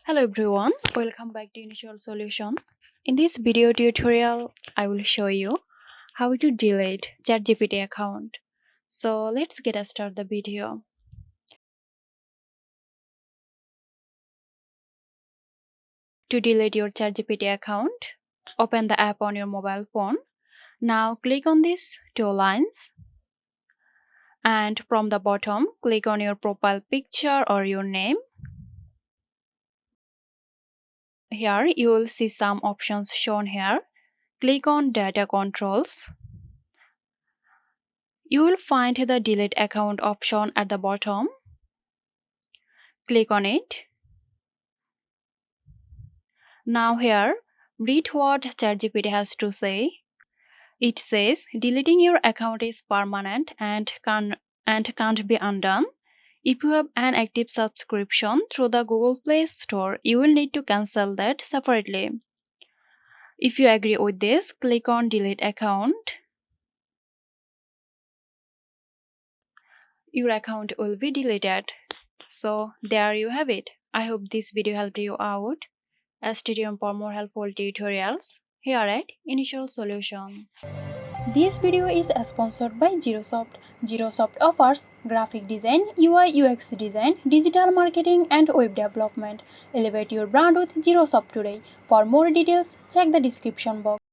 Hello everyone, welcome back to Initial Solution. In this video tutorial, I will show you how to delete ChatGPT account. So let's get started the video. To delete your ChatGPT account, open the app on your mobile phone. Now click on these two lines and from the bottom, click on your profile picture or your name. Here you will see some options shown here. Click on data controls. You will find the delete account option at the bottom. Click on it. Now here, read what ChatGPT has to say. It says deleting your account is permanent and can't be undone. If you have an active subscription through the Google Play Store, you will need to cancel that separately. If you agree with this, click on delete account. Your account will be deleted. So there you have it. I hope this video helped you out. Stay tuned for more helpful tutorials here at Initial Solution. This video is sponsored by Zerosoft. Zerosoft offers graphic design, UI UX design, digital marketing and web development. Elevate your brand with Zerosoft today. For more details, check the description box.